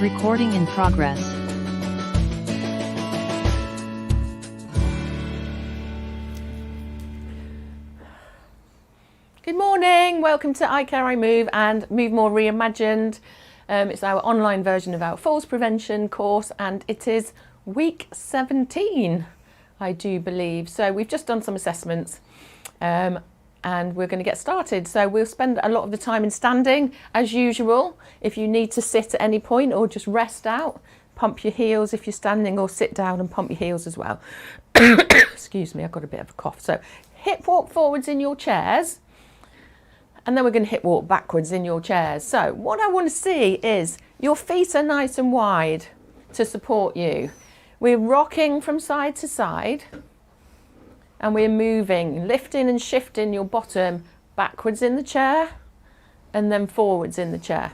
Recording in progress. Good morning, welcome to iCare, iMove and Move More Reimagined. It's our online version of our falls prevention course and it is week 17, I do believe. So we've just done some assessments and we're going to get started. So we'll spend a lot of the time in standing as usual. If you need to sit at any point or just rest out, pump your heels if you're standing, or sit down and pump your heels as well. Excuse me, I've got a bit of a cough. So hip walk forwards in your chairs. And then we're going to hip walk backwards in your chairs. So what I want to see is your feet are nice and wide to support you. We're rocking from side to side and we're moving, lifting and shifting your bottom backwards in the chair and then forwards in the chair.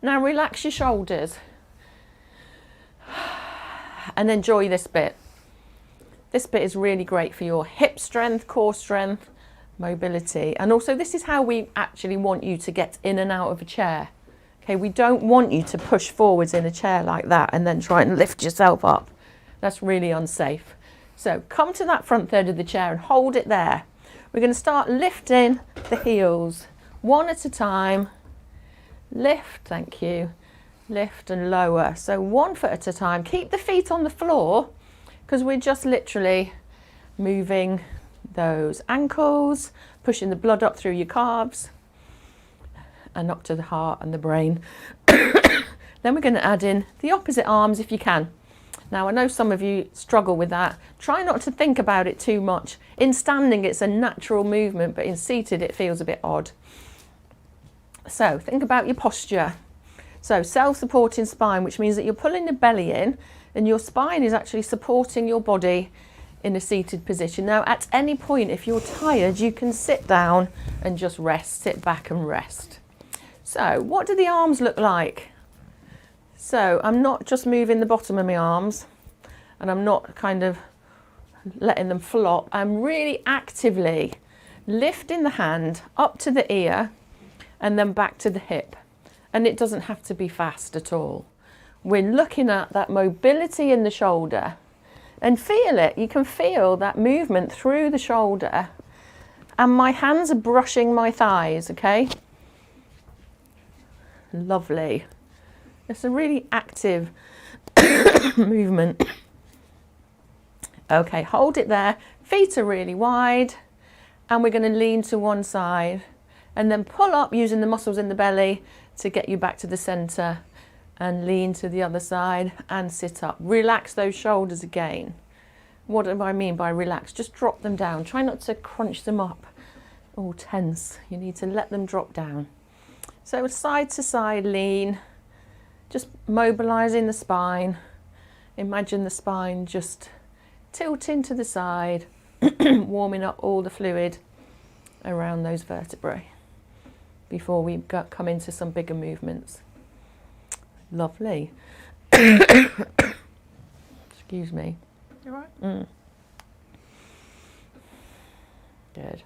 Now relax your shoulders and enjoy this bit. This bit is really great for your hip strength, core strength, mobility, and also this is how we actually want you to get in and out of a chair. Okay, we don't want you to push forwards in a chair like that and then try and lift yourself up. That's really unsafe. So come to that front third of the chair and hold it there. We're going to start lifting the heels one at a time. Lift, thank you. Lift and lower. So 1 foot at a time. Keep the feet on the floor because we're just literally moving those ankles, pushing the blood up through your calves and up to the heart and the brain. Then we're going to add in the opposite arms if you can. Now I know some of you struggle with that. Try not to think about it too much. In standing it's a natural movement, but in seated it feels a bit odd. So think about your posture. So self-supporting spine, which means that you're pulling the belly in and your spine is actually supporting your body in a seated position. Now at any point if you're tired you can sit down and just rest, sit back and rest. So what do the arms look like? So I'm not just moving the bottom of my arms and I'm not kind of letting them flop. I'm really actively lifting the hand up to the ear and then back to the hip. And it doesn't have to be fast at all. We're looking at that mobility in the shoulder and feel it. You can feel that movement through the shoulder and my hands are brushing my thighs, okay? Lovely. It's a really active movement. Okay, hold it there. Feet are really wide and we're going to lean to one side and then pull up using the muscles in the belly to get you back to the center and lean to the other side and sit up. Relax those shoulders again. What do I mean by relax? Just drop them down. Try not to crunch them up or tense. You need to let them drop down. So side to side lean. Just mobilizing the spine. Imagine the spine just tilting to the side, warming up all the fluid around those vertebrae before we come into some bigger movements. Lovely. Excuse me. You all right? Good.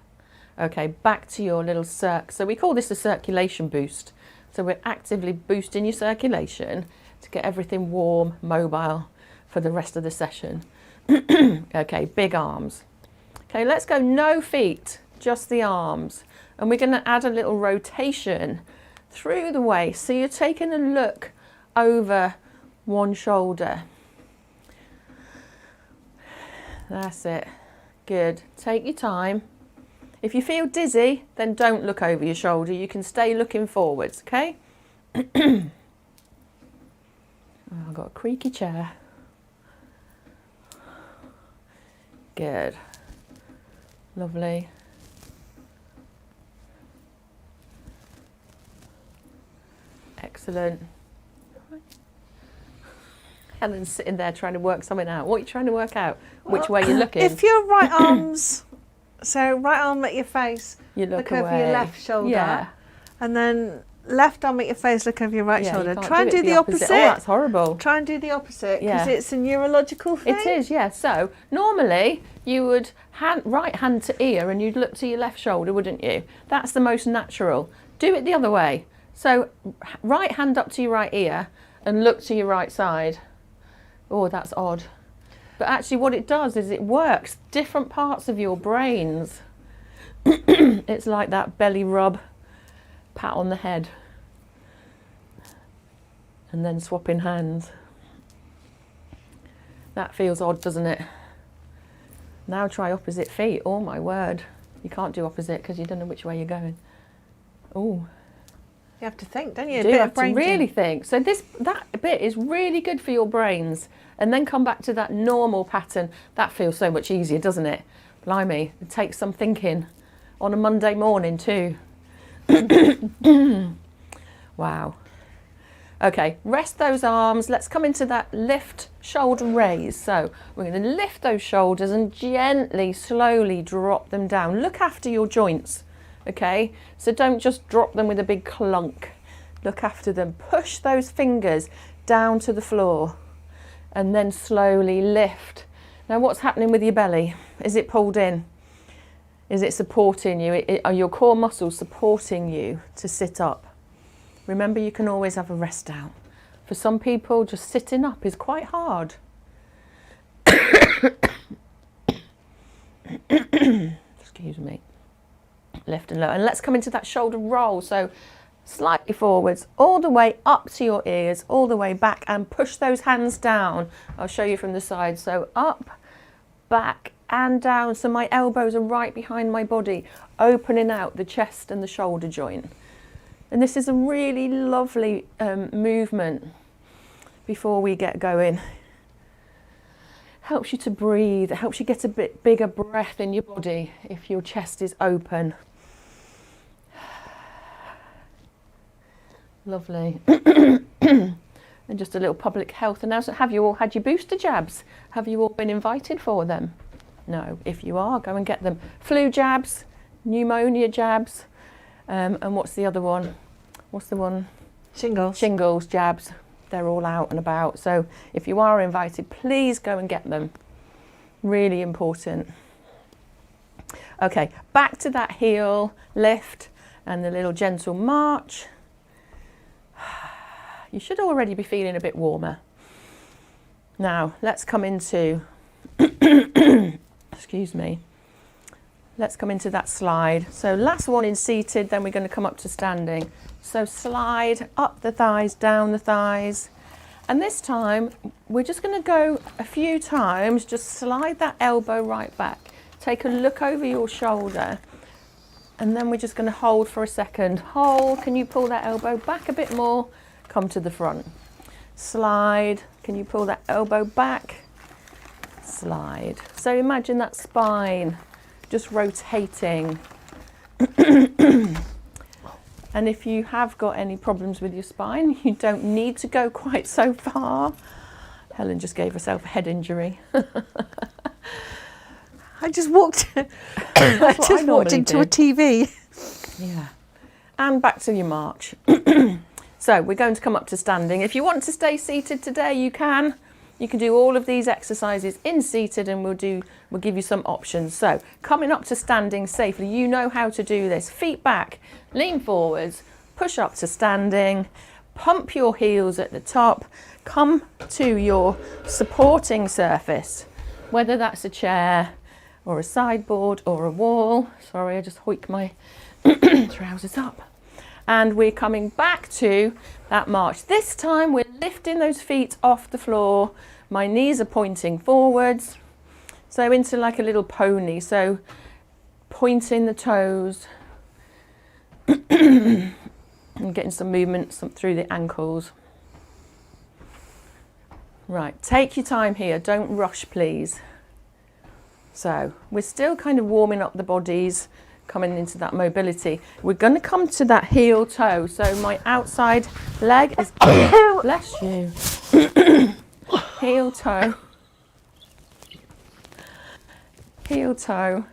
Okay, back to your little circ. So we call this a circulation boost. So we're actively boosting your circulation to get everything warm, mobile for the rest of the session. Okay, big arms. Okay, let's go no feet, just the arms. And we're going to add a little rotation through the waist. So you're taking a look over one shoulder. That's it. Good. Take your time. If you feel dizzy, then don't look over your shoulder. You can stay looking forwards, okay? Oh, I've got a creaky chair. Good. Lovely. Excellent. Helen's sitting there trying to work something out. What are you trying to work out? Which way you're looking? If your right arm's, so right arm at your face, You look over away. your left shoulder. Yeah. And then left arm at your face, look over your right Yeah, shoulder. you can't Try and do do it the opposite. Oh, that's horrible. Try and do the opposite because Yeah. it's a neurological thing. It is, yeah. So normally you would right hand to ear and you'd look to your left shoulder, wouldn't you? That's the most natural. Do it the other way. So right hand up to your right ear and look to your right side. Oh, that's odd. But actually what it does is it works different parts of your brains. It's like that belly rub, pat on the head, and then swapping hands. That feels odd, doesn't it? Now try opposite feet. Oh my word. You can't do opposite because you don't know which way you're going. Oh. You have to think, don't you? You do have to really think. So that bit is really good for your brains. And then come back to that normal pattern. That feels so much easier, doesn't it? Blimey, it takes some thinking on a Monday morning too. Wow. Okay, rest those arms. Let's come into that lift shoulder raise. So we're going to lift those shoulders and gently, slowly drop them down. Look after your joints, okay? So don't just drop them with a big clunk. Look after them. Push those fingers down to the floor and then slowly lift. Now what's happening with your belly? Is it pulled in? Is it supporting you? Are your core muscles supporting you to sit up? Remember, you can always have a rest down. For some people, just sitting up is quite hard. Excuse me. Lift and lower. And let's come into that shoulder roll. So slightly forwards, all the way up to your ears, all the way back, and push those hands down. I'll show you from the side. So up, back, and down. So my elbows are right behind my body, opening out the chest and the shoulder joint. And this is a really lovely movement before we get going. Helps you to breathe, it helps you get a bit bigger breath in your body if your chest is open. Lovely. And just a little public health announcement. Have you all had your booster jabs? Have you all been invited for them? No. If you are, go and get them. Flu jabs, pneumonia jabs. And what's the other one? What's the one? Shingles. Shingles jabs. They're all out and about. So if you are invited, please go and get them. Really important. Okay, back to that heel lift and the little gentle march. You should already be feeling a bit warmer. Now, let's come into, excuse me. Let's come into that slide. So last one in seated, then we're going to come up to standing. So slide up the thighs, down the thighs. And this time, we're just going to go a few times, just slide that elbow right back. Take a look over your shoulder. And then we're just going to hold for a second. Hold, can you pull that elbow back a bit more? Come to the front. Slide, can you pull that elbow back? Slide. So imagine that spine just rotating. And if you have got any problems with your spine, you don't need to go quite so far. Helen just gave herself a head injury. I just walked into a TV. Yeah. And back to your march. So we're going to come up to standing. If you want to stay seated today, you can. You can do all of these exercises in seated, and we'll give you some options. So coming up to standing safely, you know how to do this. Feet back, lean forwards, push up to standing, pump your heels at the top, come to your supporting surface, whether that's a chair or a sideboard or a wall. Sorry, I just hoiked my trousers up. And we're coming back to that march. This time we're lifting those feet off the floor. My knees are pointing forwards. So into like a little pony. So pointing the toes and getting some movement through the ankles. Right, take your time here. Don't rush, please. So we're still kind of warming up the bodies, coming into that mobility. We're going to come to that heel toe. So my outside leg is, bless you, heel toe, heel toe.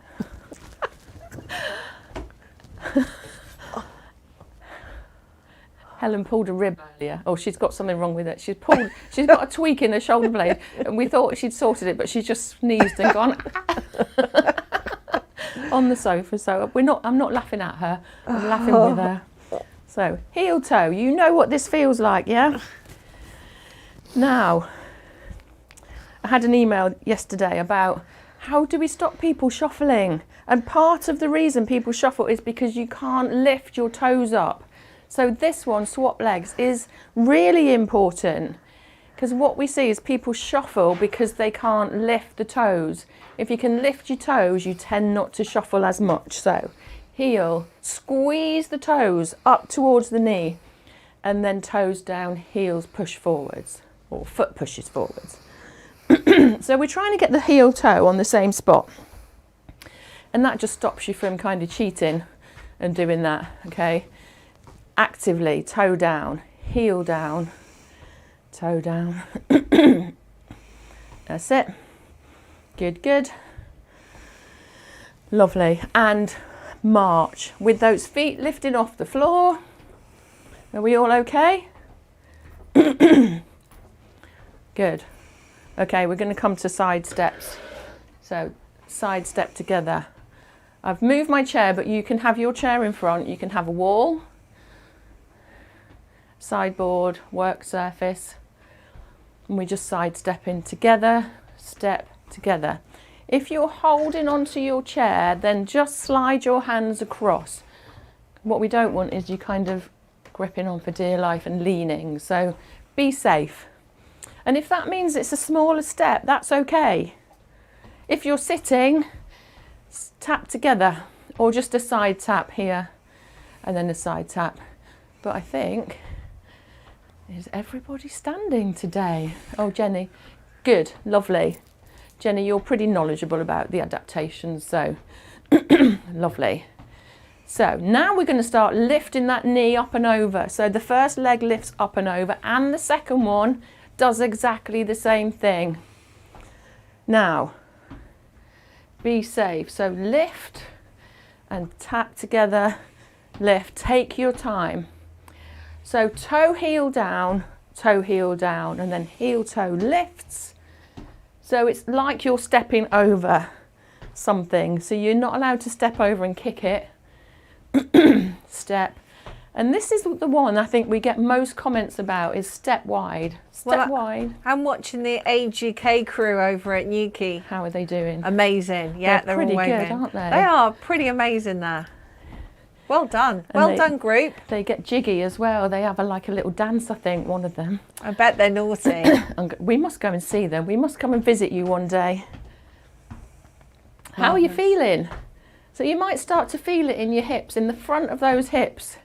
Helen pulled a rib earlier. Oh, she's got something wrong with it. She's got a tweak in her shoulder blade, and we thought she'd sorted it, but she's just sneezed and gone on the sofa. So I'm not laughing at her. I'm laughing with her. So heel toe, you know what this feels like, yeah? Now, I had an email yesterday about how do we stop people shuffling? And part of the reason people shuffle is because you can't lift your toes up. So this one, swap legs, is really important because what we see is people shuffle because they can't lift the toes. If you can lift your toes, you tend not to shuffle as much. So heel, squeeze the toes up towards the knee, and then toes down, heels push forwards, or foot pushes forwards. So we're trying to get the heel toe on the same spot, and that just stops you from kind of cheating and doing that, okay? Actively, toe down, heel down, toe down. That's it. Good, good. Lovely. And march with those feet lifting off the floor. Are we all okay? Good. Okay, we're going to come to side steps. So side step together. I've moved my chair, but you can have your chair in front. You can have a wall, sideboard, work surface. And we just side step in together, step together. If you're holding onto your chair, then just slide your hands across. What we don't want is you kind of gripping on for dear life and leaning. So be safe. And if that means it's a smaller step, that's okay. If you're sitting, tap together, or just a side tap here and then a side tap. But I think, is everybody standing today? Oh, Jenny, good, lovely. Jenny, you're pretty knowledgeable about the adaptations, so lovely. So now we're going to start lifting that knee up and over. So the first leg lifts up and over, and the second one does exactly the same thing. Now, be safe. So lift and tap together, lift, take your time. So toe heel down, and then heel toe lifts. So it's like you're stepping over something. So you're not allowed to step over and kick it. Step. And this is the one I think we get most comments about is step wide. Step wide. I'm watching the AGK crew over at Newquay. How are they doing? Amazing. Yeah, they're pretty all waving. good, aren't they? They are pretty amazing there. Well done. Well done, group. They get jiggy as well. They have like a little dance, I think, one of them. I bet they're naughty. We must go and see them. We must come and visit you one day. How are you feeling? So you might start to feel it in your hips, in the front of those hips.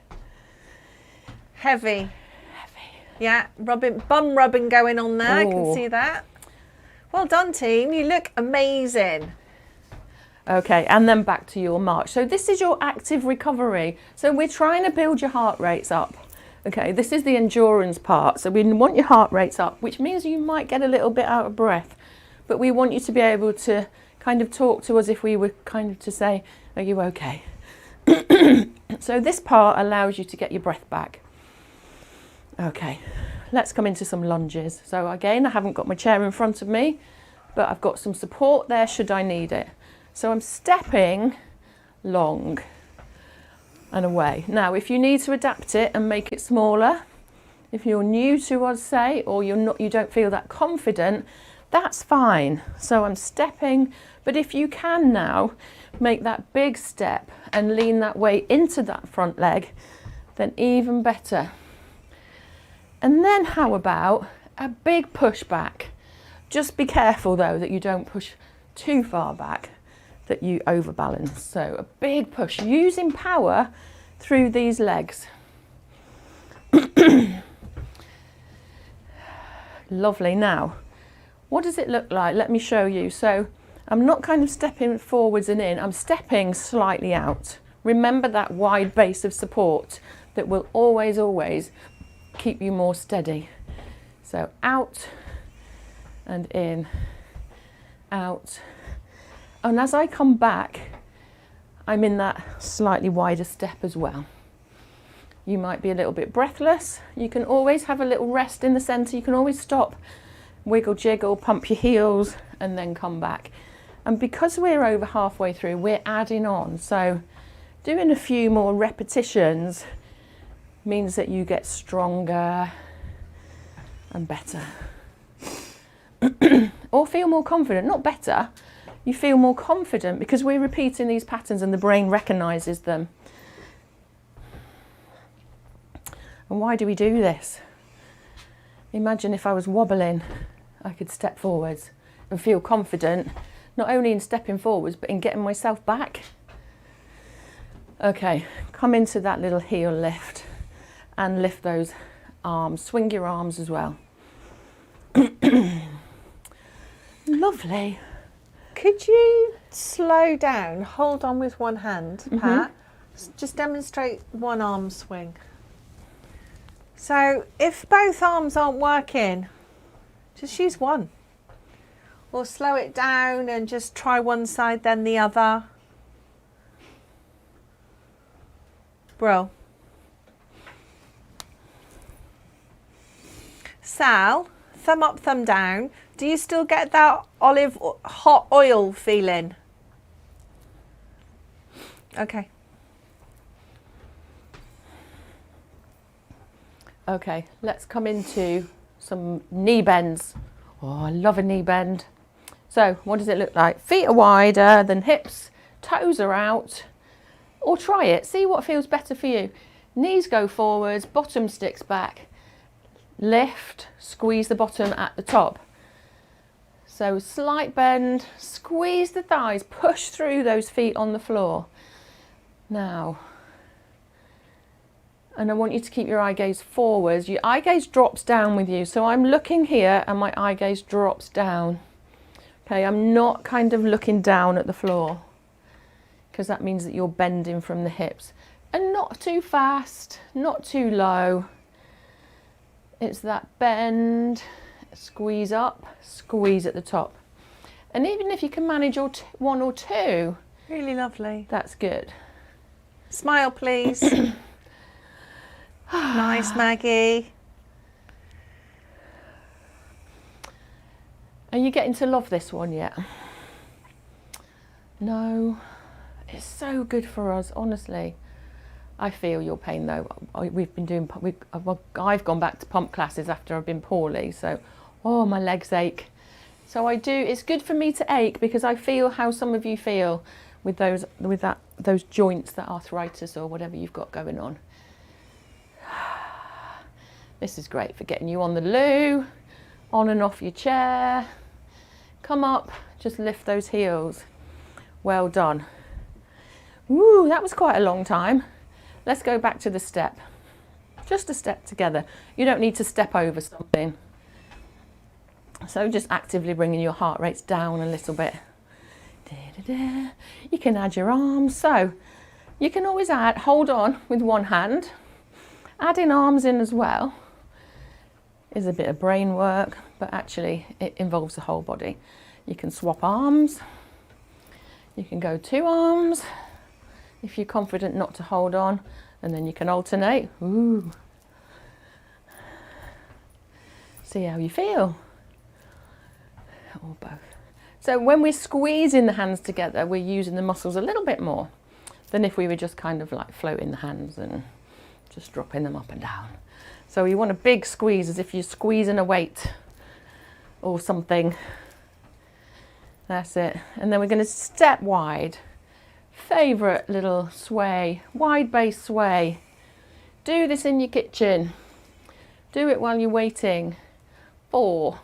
Heavy. Yeah, bum rubbing going on there. I can see that. Well done, team. You look amazing. Okay, and then back to your march. So this is your active recovery. So we're trying to build your heart rates up. Okay, this is the endurance part. So we want your heart rates up, which means you might get a little bit out of breath. But we want you to be able to kind of talk to us if we were kind of to say, are you okay? So this part allows you to get your breath back. Okay, let's come into some lunges. So again, I haven't got my chair in front of me, but I've got some support there should I need it. So I'm stepping long and away. Now, if you need to adapt it and make it smaller, if you're new to us, say, or you don't feel that confident, that's fine. So I'm stepping, but if you can now make that big step and lean that weight into that front leg, then even better. And then how about a big push back? Just be careful though that you don't push too far back, that you overbalance. So a big push, using power through these legs. Lovely. Now, what does it look like? Let me show you. So I'm not kind of stepping forwards and in, I'm stepping slightly out. Remember that wide base of support that will always, always keep you more steady. So out and in, out. And as I come back, I'm in that slightly wider step as well. You might be a little bit breathless. You can always have a little rest in the centre. You can always stop, wiggle, jiggle, pump your heels, and then come back. And because we're over halfway through, we're adding on. So doing a few more repetitions means that you get stronger and better. Or feel more confident, not better, you feel more confident because we're repeating these patterns and the brain recognises them. And why do we do this? Imagine if I was wobbling, I could step forwards and feel confident, not only in stepping forwards, but in getting myself back. Okay, come into that little heel lift and lift those arms. Swing your arms as well. Lovely. Could you slow down? Hold on with one hand, Pat. Just demonstrate one arm swing. So if both arms aren't working, just use one. Or slow it down and just try one side then the other. Brill. Sal, thumb up, thumb down. Do you still get that olive hot oil feeling? Okay. Okay, let's come into some knee bends. Oh, I love a knee bend. So what does it look like? Feet are wider than hips, toes are out. Or try it, see what feels better for you. Knees go forwards, bottom sticks back. Lift, squeeze the bottom at the top. So slight bend, squeeze the thighs, push through those feet on the floor. Now, and I want you to keep your eye gaze forwards. Your eye gaze drops down with you. So I'm looking here and my eye gaze drops down. Okay, I'm not kind of looking down at the floor because that means that you're bending from the hips. And not too fast, not too low. It's that bend, squeeze up, squeeze at the top. And even if you can manage one or two. Really lovely. That's good. Smile, please. Nice, Maggie. Are you getting to love this one yet? No. It's so good for us, honestly. I feel your pain though. I've gone back to pump classes after I've been poorly, so my legs ache. So it's good for me to ache because I feel how some of you feel with those joints, that arthritis or whatever you've got going on. This is great for getting you on the loo, on and off your chair. Come up, just lift those heels. Well done. Woo, that was quite a long time. Let's go back to the step. Just a step together. You don't need to step over something. So just actively bringing your heart rates down a little bit. You can add your arms. So you can always hold on with one hand. Adding arms in as well is a bit of brain work, but actually it involves the whole body. You can swap arms. You can go 2 arms if you're confident not to hold on, and then you can alternate. Ooh. See how you feel. Or both. So when we're squeezing the hands together, we're using the muscles a little bit more than if we were just kind of like floating the hands and just dropping them up and down. So you want a big squeeze, as if you're squeezing a weight or something. That's it. And then we're going to step wide. Favourite little sway, wide base sway. Do this in your kitchen. Do it while you're waiting for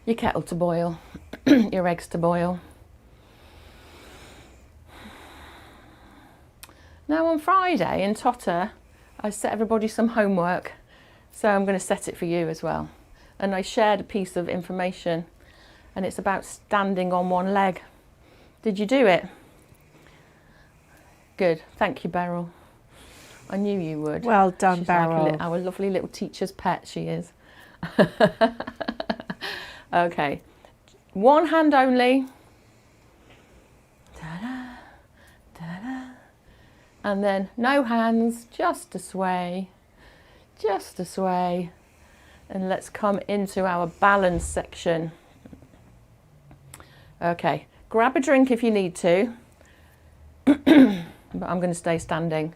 your kettle to boil, your eggs to boil. Now on Friday in Totter, I set everybody some homework, so I'm going to set it for you as well. And I shared a piece of information, and it's about standing on one leg. Did you do it? Good. Thank you, Beryl. I knew you would. Well done, She's Beryl. like our lovely little teacher's pet, she is. Okay. One hand only. Ta-da, ta-da. And then no hands, just a sway. Just a sway. And let's come into our balance section. Okay. Grab a drink if you need to. But I'm going to stay standing.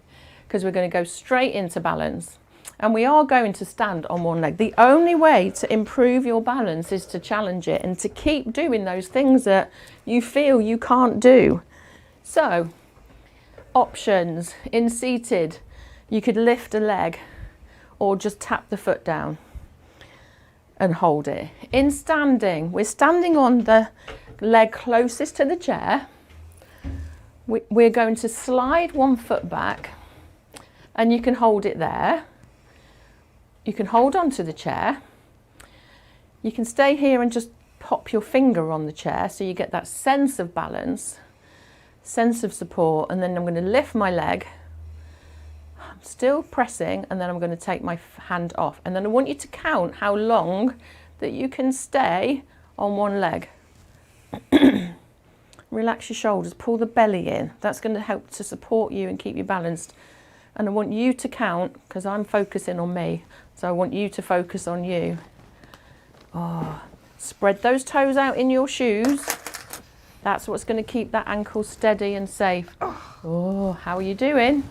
because we're going to go straight into balance. And we are going to stand on one leg. The only way to improve your balance is to challenge it and to keep doing those things that you feel you can't do. So, options. In seated, you could lift a leg or just tap the foot down and hold it. In standing, we're standing on the leg closest to the chair. We're going to slide one foot back and you can hold it there. You can hold on to the chair. You can stay here and just pop your finger on the chair so you get that sense of balance, sense of support, and then I'm going to lift my leg. I'm still pressing, and then I'm going to take my hand off. And then I want you to count how long that you can stay on one leg. Relax your shoulders, pull the belly in. That's going to help to support you and keep you balanced. And I want you to count, because I'm focusing on me, so I want you to focus on you. Oh, spread those toes out in your shoes. That's what's going to keep that ankle steady and safe. Oh, how are you doing?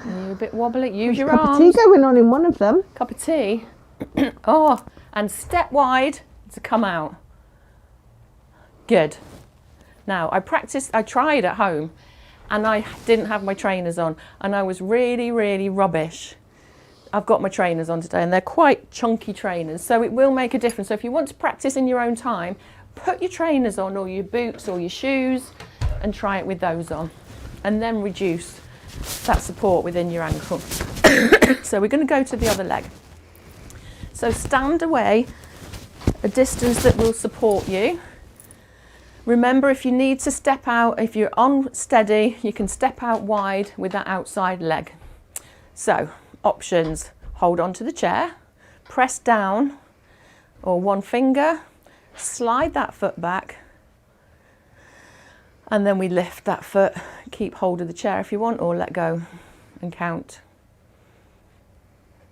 Are you a bit wobbly? Use your arms. Cup of tea going on in one of them. Cup of tea. Oh, and step wide to come out. Good. Now, I tried at home, and I didn't have my trainers on, and I was really, really rubbish. I've got my trainers on today, and they're quite chunky trainers, so it will make a difference. So if you want to practice in your own time, put your trainers on, or your boots or your shoes, and try it with those on, and then reduce that support within your ankle. So we're going to go to the other leg. So stand away a distance that will support you. Remember, if you need to step out, if you're unsteady, you can step out wide with that outside leg. So, options: hold on to the chair, press down, or one finger, slide that foot back, and then we lift that foot. Keep hold of the chair if you want, or let go and count.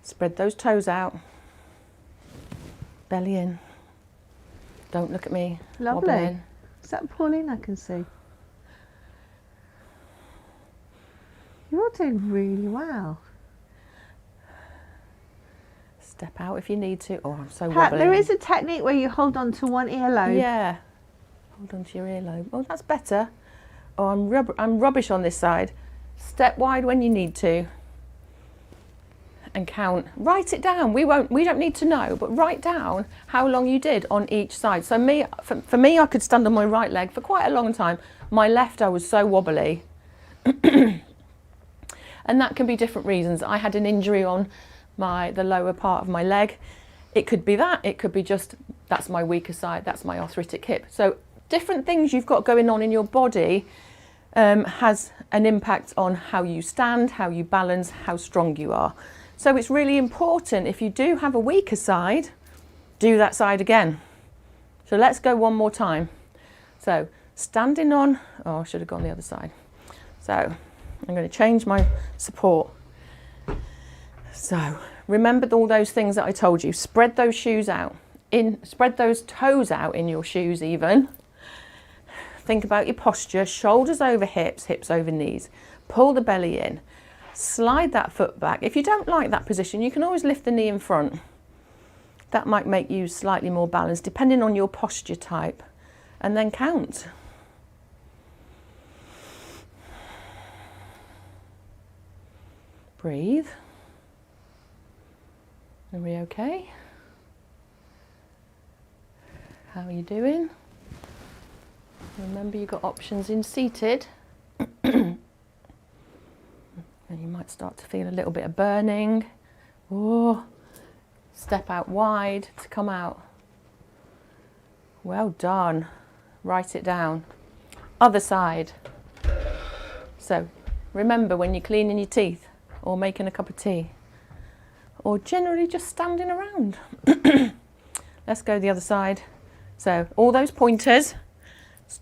Spread those toes out, belly in. Don't look at me. Lovely. Is that Pauline I can see? You're doing really well. Step out if you need to. Oh, I'm so Pat, wobbly. there is a technique where you hold on to one earlobe. Yeah. Hold on to your earlobe. Oh, that's better. Oh, I'm rubbish on this side. Step wide when you need to. And count. Write it down. We don't need to know, but write down how long you did on each side. So for me, I could stand on my right leg for quite a long time. My left, I was so wobbly. And that can be different reasons. I had an injury on the lower part of my leg. It could be that. It could be just, that's my weaker side. That's my arthritic hip. So different things you've got going on in your body has an impact on how you stand, how you balance, how strong you are. So it's really important, if you do have a weaker side, do that side again. So let's go one more time. So standing on, oh, I should have gone the other side. So I'm going to change my support. So remember all those things that I told you. Spread those shoes out. Spread those toes out in your shoes even. Think about your posture, shoulders over hips, hips over knees. Pull the belly in. Slide that foot back. If you don't like that position, you can always lift the knee in front. That might make you slightly more balanced, depending on your posture type. And then count. Breathe. Are we okay? How are you doing? Remember, you've got options in seated. And you might start to feel a little bit of burning. Oh, step out wide to come out. Well done. Write it down. Other side. So remember, when you're cleaning your teeth or making a cup of tea or generally just standing around. Let's go the other side. So all those pointers,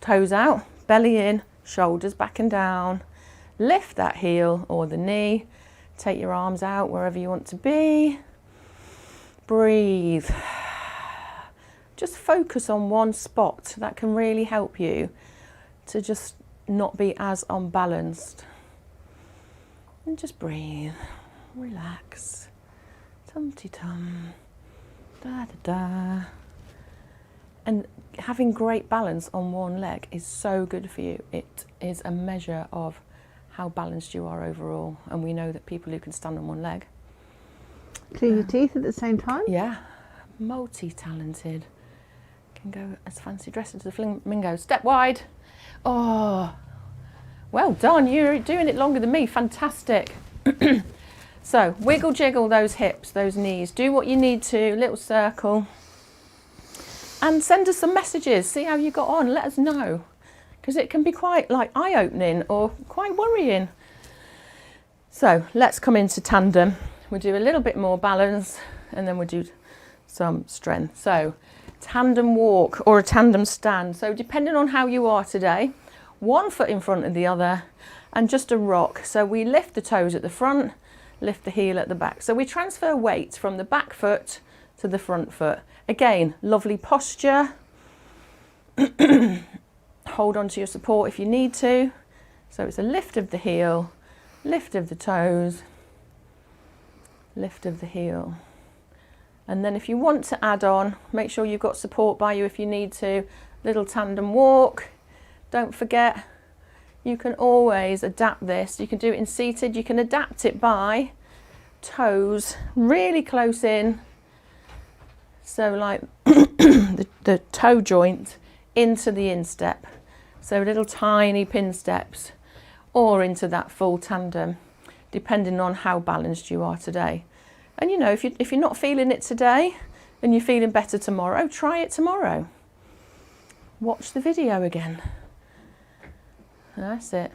toes out, belly in, shoulders back and down. Lift that heel or the knee. Take your arms out wherever you want to be. Breathe. Just focus on one spot. That can really help you to just not be as unbalanced. And just breathe, relax, tum-ti-tum, da-da-da. And having great balance on one leg is so good for you. It is a measure of how balanced you are overall. And we know that people who can stand on one leg. Clean your teeth at the same time? Yeah, multi-talented. Can go as fancy dressed as a flamingo. Step wide. Oh, well done. You're doing it longer than me. Fantastic. So wiggle jiggle those hips, those knees. Do what you need to. Little circle. And send us some messages. See how you got on. Let us know. Because it can be quite like eye-opening or quite worrying. So let's come into tandem. We'll do a little bit more balance and then we'll do some strength. So tandem walk or a tandem stand. So depending on how you are today, one foot in front of the other and just a rock. So we lift the toes at the front, lift the heel at the back. So we transfer weight from the back foot to the front foot. Again, lovely posture. Hold on to your support if you need to. So it's a lift of the heel, lift of the toes, lift of the heel. And then if you want to add on, make sure you've got support by you if you need to. Little tandem walk. Don't forget, you can always adapt this. You can do it in seated. You can adapt it by toes really close in. So like the toe joint into the instep. So little tiny pin steps or into that full tandem, depending on how balanced you are today. And you know, if you're not feeling it today and you're feeling better tomorrow, try it tomorrow. Watch the video again. That's it.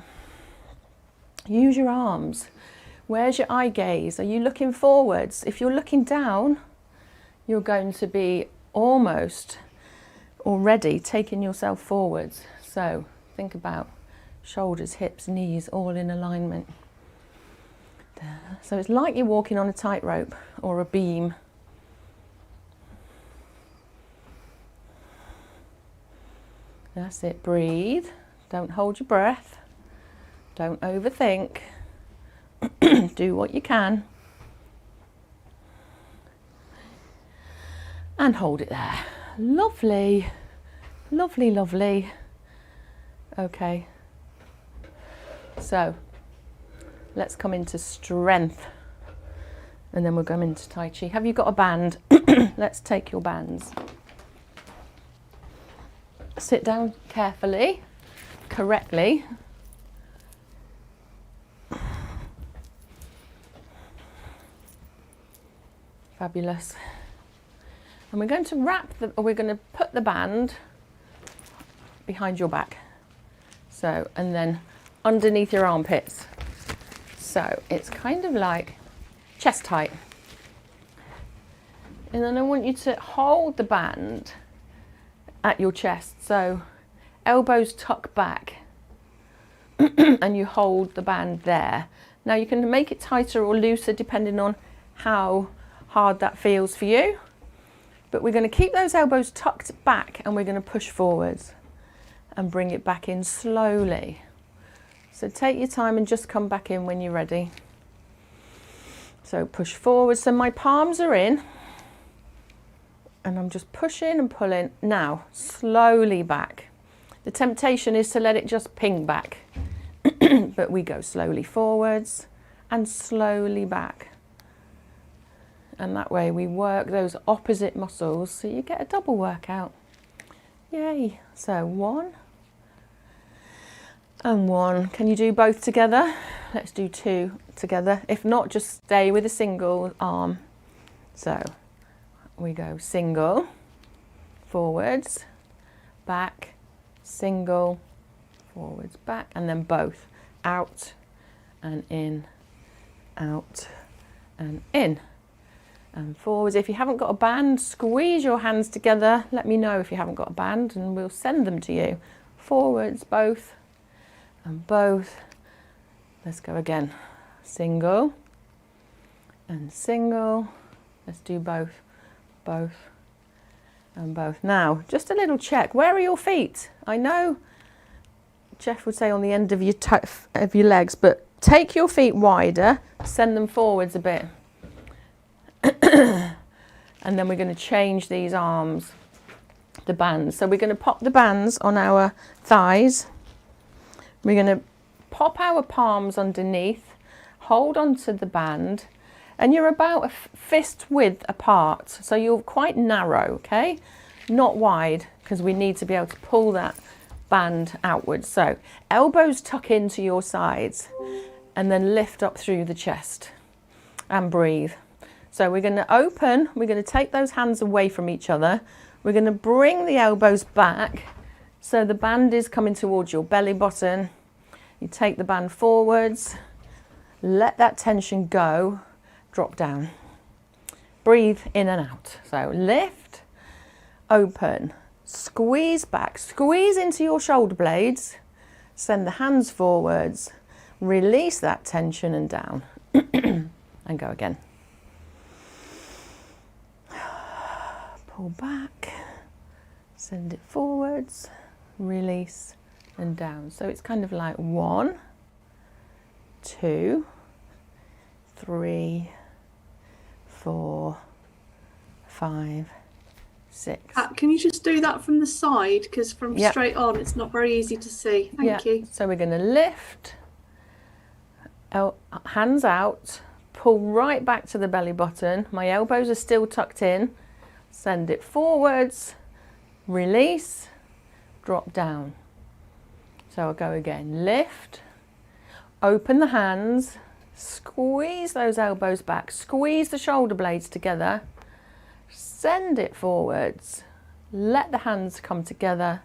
Use your arms. Where's your eye gaze? Are you looking forwards? If you're looking down, you're going to be almost already taking yourself forwards. So think about shoulders, hips, knees, all in alignment. So it's like you're walking on a tightrope or a beam. That's it. Breathe. Don't hold your breath. Don't overthink. Do what you can. And hold it there. Lovely. Lovely, lovely. Okay. So let's come into strength. And then we'll go into Tai Chi. Have you got a band? Let's take your bands. Sit down carefully, correctly. Fabulous. And we're going to we're going to put the band behind your back. So, and then underneath your armpits. So it's kind of like chest height. And then I want you to hold the band at your chest. So elbows tuck back and you hold the band there. Now you can make it tighter or looser depending on how hard that feels for you. But we're going to keep those elbows tucked back and we're going to push forwards and bring it back in slowly. So take your time and just come back in when you're ready. So push forward. So my palms are in and I'm just pushing and pulling. Now, slowly back. The temptation is to let it just ping back. But we go slowly forwards and slowly back. And that way we work those opposite muscles so you get a double workout. Yay. So 1 and 1. Can you do both together? Let's do 2 together. If not, just stay with a single arm. So we go single, forwards, back, single, forwards, back, and then both. Out and in, out and in. And forwards. If you haven't got a band, squeeze your hands together. Let me know if you haven't got a band and we'll send them to you. Forwards, both, and both. Let's go again. Single and single. Let's do both, both, and both. Now, just a little check. Where are your feet? I know Jeff would say on the end of your legs, but take your feet wider, send them forwards a bit. And then we're going to change these arms, the bands. So we're going to pop the bands on our thighs. We're going to pop our palms underneath, hold onto the band, and you're about a fist width apart. So you're quite narrow, okay? Not wide, because we need to be able to pull that band outwards. So elbows tuck into your sides and then lift up through the chest and breathe. So we're going to open, we're going to take those hands away from each other. We're going to bring the elbows back so the band is coming towards your belly button. You take the band forwards, let that tension go, drop down. Breathe in and out. So lift, open, squeeze back, squeeze into your shoulder blades, send the hands forwards, release that tension and down, and go again. Pull back, send it forwards, release and down. So it's kind of like 1, 2, 3, 4, 5, 6. Can you just do that from the side? Because from straight on, it's not very easy to see. Thank you. So we're going to lift, hands out, pull right back to the belly button. My elbows are still tucked in. Send it forwards, release, drop down. So I'll go again. Lift, open the hands, squeeze those elbows back, squeeze the shoulder blades together, send it forwards, let the hands come together,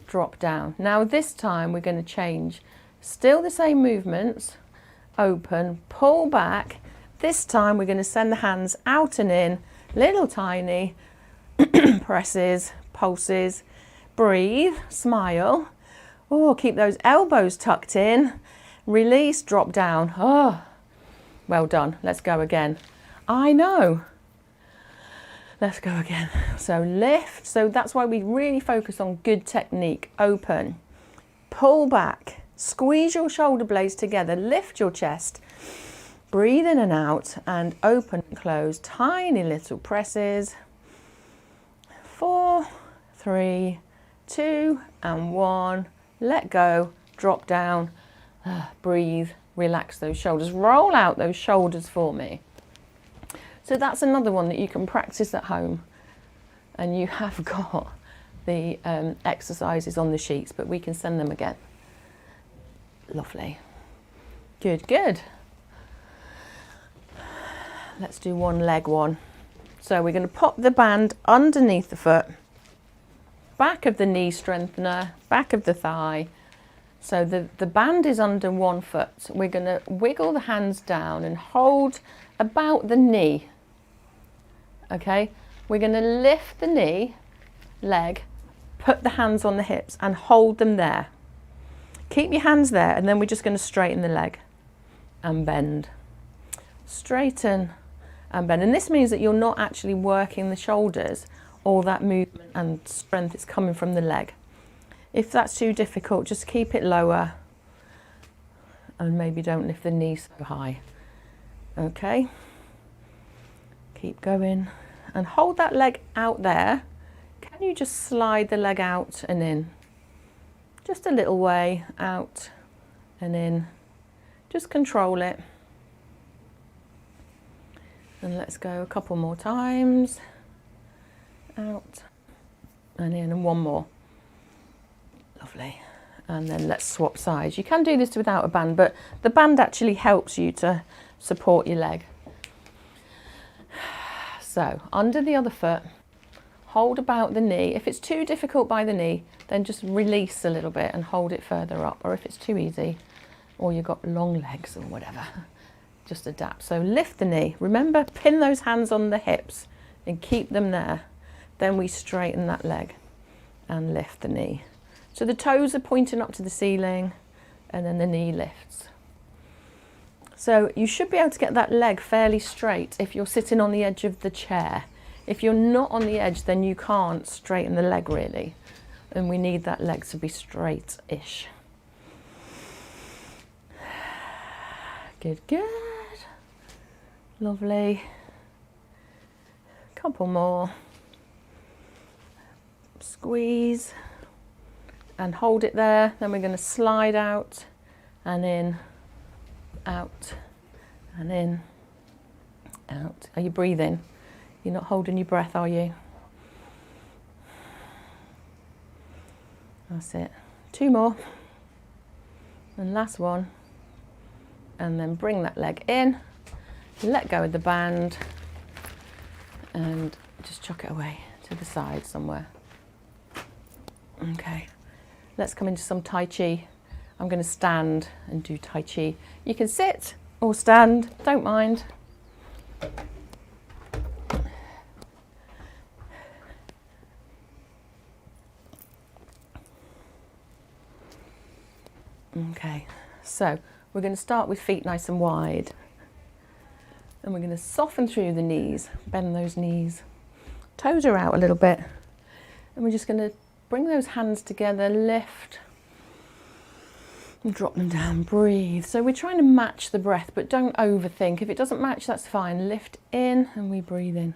drop down. Now this time we're going to change. Still the same movements. Open, pull back. This time we're going to send the hands out and in, little tiny presses, pulses. Breathe, smile. Oh, keep those elbows tucked in. Release, drop down. Oh, well done. Let's go again. I know. Let's go again. So lift. So that's why we really focus on good technique. Open, pull back, squeeze your shoulder blades together, lift your chest. Breathe in and out and open and close. Tiny little presses. 4, 3, 2 and 1. Let go, drop down, breathe, relax those shoulders. Roll out those shoulders for me. So that's another one that you can practice at home. And you have got the exercises on the sheets, but we can send them again. Lovely. Good, good. Let's do one leg one. So we're going to pop the band underneath the foot, back of the knee strengthener, back of the thigh. So the band is under one foot. We're going to wiggle the hands down and hold about the knee. Okay, we're going to lift the knee, leg, put the hands on the hips and hold them there. Keep your hands there and then we're just going to straighten the leg and bend. Straighten and bend. And this means that you're not actually working the shoulders. All that movement and strength is coming from the leg. If that's too difficult, just keep it lower and maybe don't lift the knee so high. Okay, keep going and hold that leg out there. Can you just slide the leg out and in? Just a little way out and in. Just control it. And let's go a couple more times. Out and in, and one more. Lovely. And then let's swap sides. You can do this without a band, but the band actually helps you to support your leg. So under the other foot, hold about the knee. If it's too difficult by the knee, then just release a little bit and hold it further up. Or if it's too easy, or you've got long legs or whatever, just adapt. So lift the knee. Remember, pin those hands on the hips and keep them there. Then we straighten that leg and lift the knee. So the toes are pointing up to the ceiling and then the knee lifts. So you should be able to get that leg fairly straight if you're sitting on the edge of the chair. If you're not on the edge, then you can't straighten the leg really. And we need that leg to be straight-ish. Good, good. Lovely. Couple more. Squeeze and hold it there. Then we're going to slide out and in, out and in, out. Are you breathing? You're not holding your breath, are you? That's it. 2 more. And last one. And then bring that leg in, let go of the band, and just chuck it away to the side somewhere. Okay, let's come into some Tai Chi. I'm going to stand and do Tai Chi. You can sit or stand, don't mind. Okay, so we're going to start with feet nice and wide. And we're going to soften through the knees, bend those knees. Toes are out a little bit. And we're just going to bring those hands together, lift, and drop them down, breathe. So we're trying to match the breath, but don't overthink. If it doesn't match, that's fine. Lift in and we breathe in.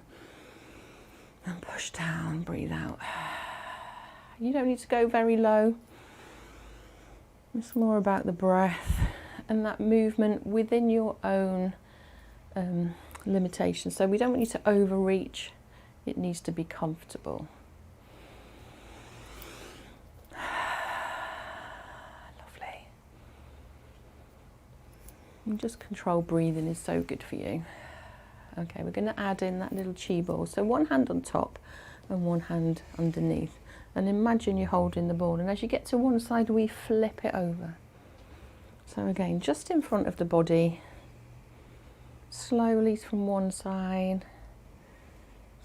And push down, breathe out. You don't need to go very low. It's more about the breath and that movement within your own limitations. So we don't want you to overreach. It needs to be comfortable. Lovely. And just control breathing is so good for you. Okay, we're going to add in that little chi ball. So one hand on top and one hand underneath. And imagine you're holding the ball, and as you get to one side, we flip it over. So again, just in front of the body, slowly from one side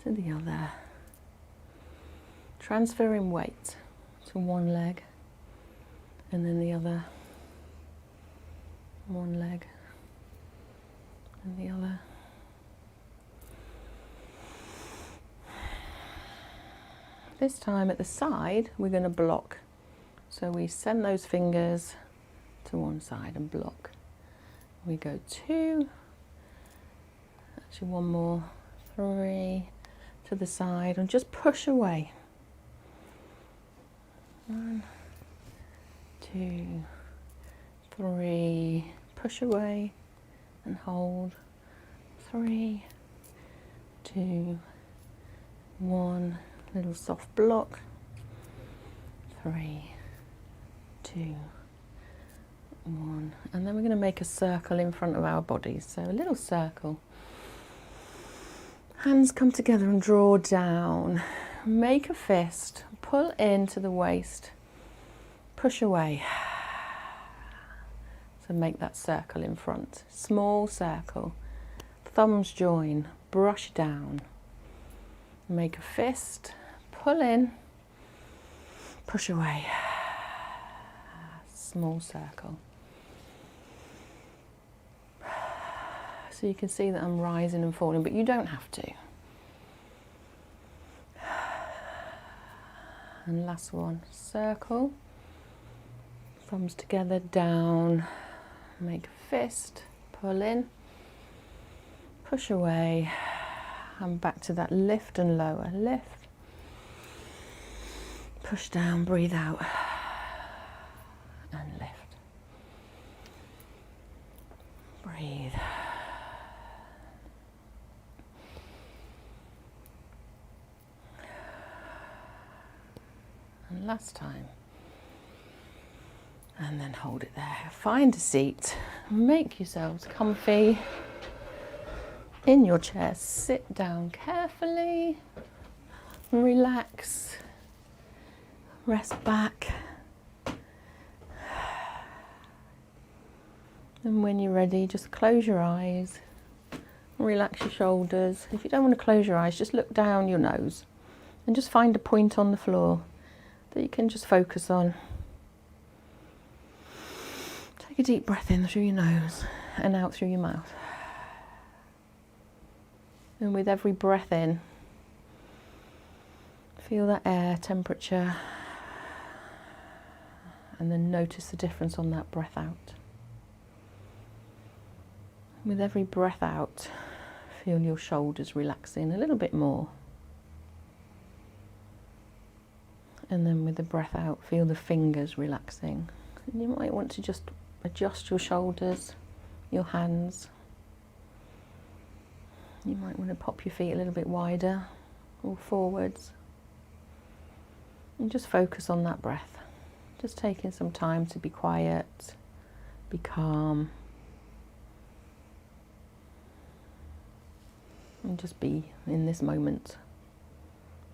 to the other. Transferring weight to one leg, and then the other. One leg, and the other. This time at the side, we're going to block. So we send those fingers to one side and block. We go 2, actually one more, 3, to the side, and just push away. 1, 2, 3, push away and hold. 3, 2, 1. Little soft block. 3, 2, 1. And then we're going to make a circle in front of our bodies. So a little circle. Hands come together and draw down. Make a fist. Pull into the waist. Push away. So make that circle in front. Small circle. Thumbs join. Brush down. Make a fist. Pull in, push away, small circle. So you can see that I'm rising and falling, but you don't have to. And last one, circle, thumbs together, down, make a fist, pull in, push away, and back to that lift and lower, lift. Push down, breathe out, and lift. Breathe. And last time. And then hold it there. Find a seat. Make yourselves comfy in your chair. Sit down carefully. Relax. Rest back. And when you're ready, just close your eyes. Relax your shoulders. If you don't want to close your eyes, just look down your nose and just find a point on the floor that you can just focus on. Take a deep breath in through your nose and out through your mouth. And with every breath in, feel that air temperature. And then notice the difference on that breath out. With every breath out, feel your shoulders relaxing a little bit more. And then with the breath out, feel the fingers relaxing. And you might want to just adjust your shoulders, your hands. You might want to pop your feet a little bit wider or forwards. And just focus on that breath. Just taking some time to be quiet, be calm. And just be in this moment,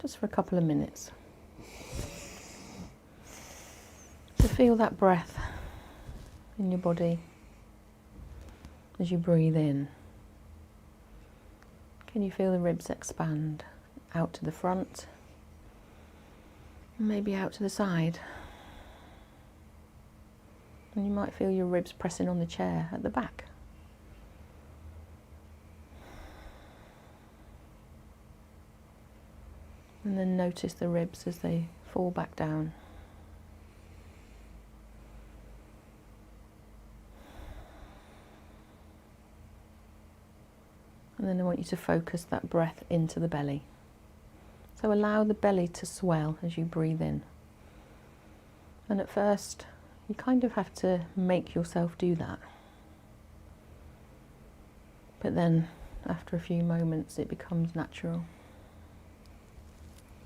just for a couple of minutes. To feel that breath in your body as you breathe in. Can you feel the ribs expand out to the front, maybe out to the side? And you might feel your ribs pressing on the chair at the back. And then notice the ribs as they fall back down. And then I want you to focus that breath into the belly. So allow the belly to swell as you breathe in. And at first, you kind of have to make yourself do that. But then, after a few moments, it becomes natural.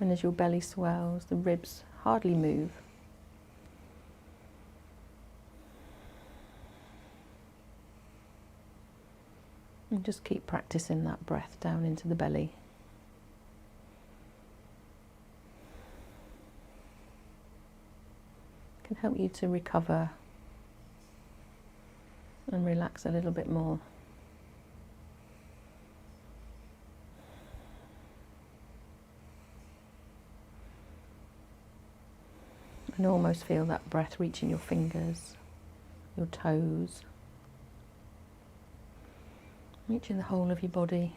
And as your belly swells, the ribs hardly move. And just keep practicing that breath down into the belly. It can help you to recover and relax a little bit more. And almost feel that breath reaching your fingers, your toes, reaching the whole of your body.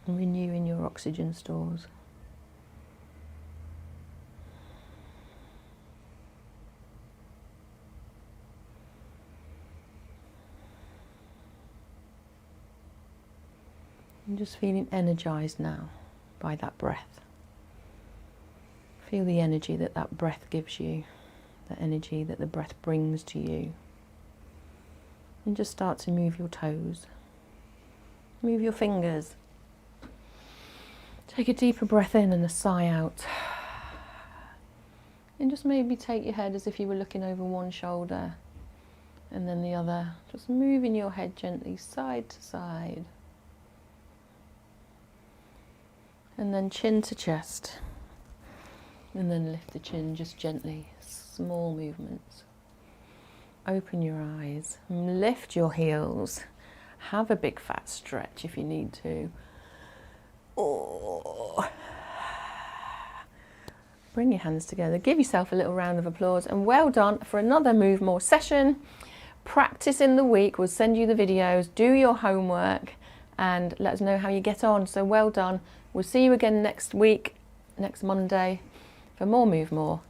And renewing your oxygen stores. And just feeling energized now by that breath. Feel the energy that that breath gives you, the energy that the breath brings to you. And just start to move your toes, move your fingers. Take a deeper breath in and a sigh out. And just maybe take your head as if you were looking over one shoulder and then the other, just moving your head gently side to side. And then chin to chest. And then lift the chin just gently, small movements. Open your eyes, lift your heels. Have a big fat stretch if you need to. Oh. Bring your hands together, give yourself a little round of applause, and well done for another Move More session. Practice in the week, we'll send you the videos, do your homework, and let us know how you get on. So well done. We'll see you again next week, next Monday, for more Move More.